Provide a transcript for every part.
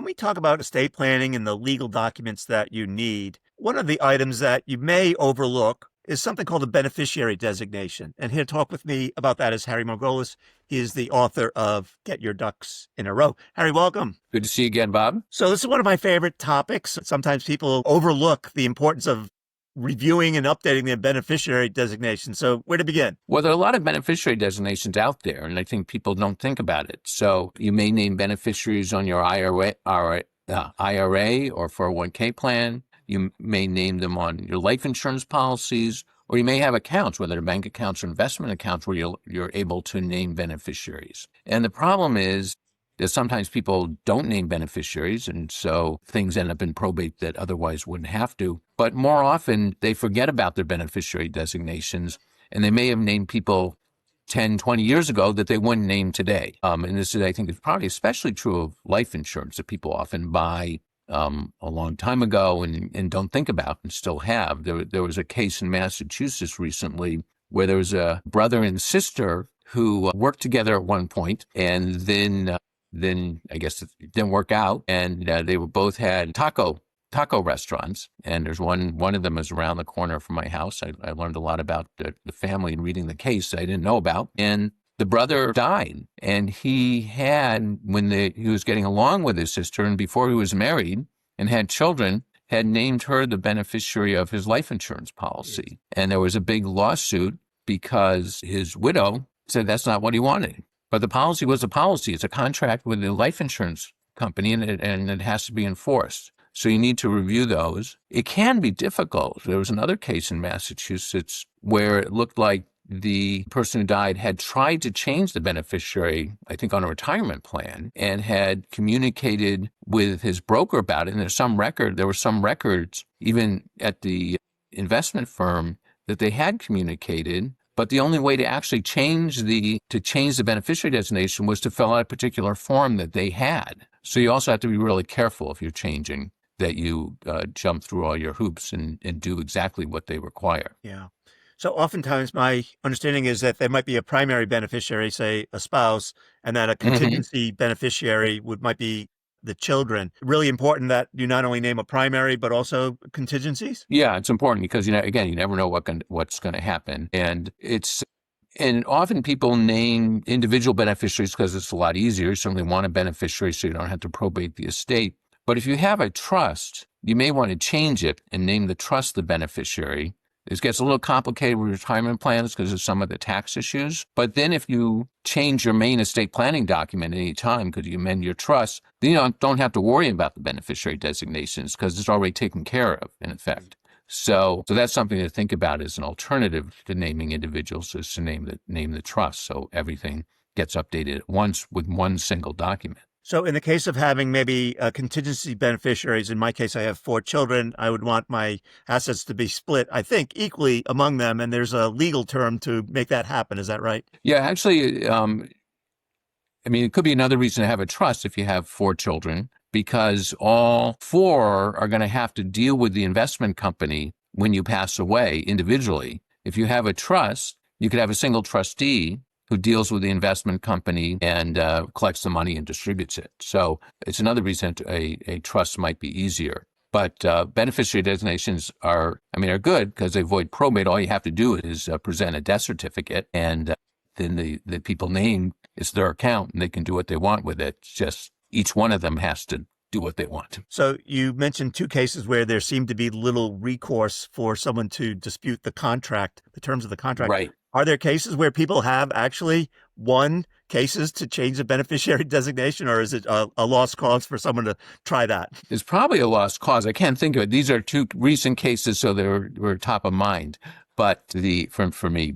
when we talk about estate planning and the legal documents that you need, one of the items that you may overlook is something called a beneficiary designation. And here to talk with me about that is Harry Margolis. He is the author of Get Your Ducks in a Row. Harry, welcome. Good to see you again, Bob. So this is one of my favorite topics. Sometimes people overlook the importance of reviewing and updating their beneficiary designation. So where to begin? Well, there are a lot of beneficiary designations out there, and I think people don't think about it. So you may name beneficiaries on your IRA or 401k plan. You may name them on your life insurance policies, or you may have accounts, whether they're bank accounts or investment accounts, where you're able to name beneficiaries. And the problem is that sometimes people don't name beneficiaries, and so things end up in probate that otherwise wouldn't have to. But more often, they forget about their beneficiary designations, and they may have named people 10, 20 years ago that they wouldn't name today. And this is, I think, is probably especially true of life insurance that people often buy a long time ago and don't think about and still have. There was a case in Massachusetts recently where there was a brother and sister who worked together at one point, and then I guess it didn't work out, and they were both had taco restaurants, and there's one of them is around the corner from my house. I learned a lot about the family in reading the case that I didn't know about, and the brother died, and he had, when he was getting along with his sister, and before he was married and had children, had named her the beneficiary of his life insurance policy. And there was a big lawsuit because his widow said that's not what he wanted. But the policy was a policy. It's a contract with the life insurance company, and it has to be enforced. So you need to review those. It can be difficult. There was another case in Massachusetts where it looked like the person who died had tried to change the beneficiary, I think on a retirement plan, and had communicated with his broker about it. And there were some records, even at the investment firm, that they had communicated. But the only way to actually change the beneficiary designation was to fill out a particular form that they had. So you also have to be really careful if you're changing, that you jump through all your hoops and do exactly what they require. Yeah. So oftentimes my understanding is that there might be a primary beneficiary, say a spouse, and that a contingency beneficiary might be the children. Really important that you not only name a primary, but also contingencies? Yeah, it's important because, you never know what's going to happen. And often people name individual beneficiaries because it's a lot easier. You certainly want a beneficiary so you don't have to probate the estate. But if you have a trust, you may want to change it and name the trust the beneficiary. This gets a little complicated with retirement plans because of some of the tax issues. But then if you change your main estate planning document at any time because you amend your trust, then you don't have to worry about the beneficiary designations because it's already taken care of, in effect. So that's something to think about as an alternative to naming individuals, is to name the trust, so everything gets updated at once with one single document. So in the case of having maybe contingency beneficiaries, in my case, I have 4 children. I would want my assets to be split, I think, equally among them. And there's a legal term to make that happen. Is that right? Yeah, actually, it could be another reason to have a trust if you have 4 children, because all 4 are going to have to deal with the investment company when you pass away individually. If you have a trust, you could have a single trustee who deals with the investment company and collects the money and distributes it. So it's another reason a trust might be easier. But beneficiary designations are good because they avoid probate. All you have to do is present a death certificate, and then the people named, it's their account, and they can do what they want with it. It's just each one of them has to do what they want. So you mentioned 2 cases where there seemed to be little recourse for someone to dispute the terms of the contract. Right. Are there cases where people have actually won cases to change the beneficiary designation, or is it a lost cause for someone to try that? It's probably a lost cause. I can't think of it. These are 2 recent cases, so they were top of mind. But for me,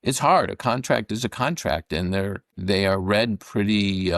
it's hard. A contract is a contract, and they are read pretty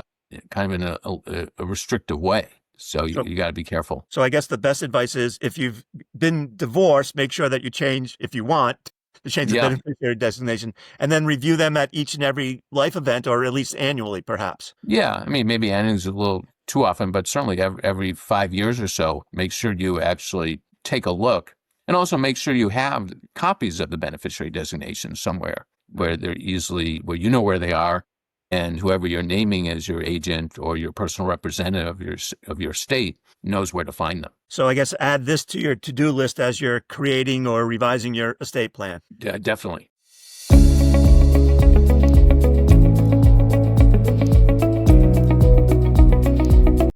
kind of in a restrictive way. So you got to be careful. So I guess the best advice is, if you've been divorced, make sure that you change, if you want, to change the beneficiary designation, and then review them at each and every life event, or at least annually, perhaps. Yeah, maybe annually is a little too often, but certainly every 5 years or so, make sure you actually take a look, and also make sure you have copies of the beneficiary designation somewhere where you know where they are, and whoever you're naming as your agent or your personal representative of your state knows where to find them. So I guess add this to your to-do list as you're creating or revising your estate plan. Definitely.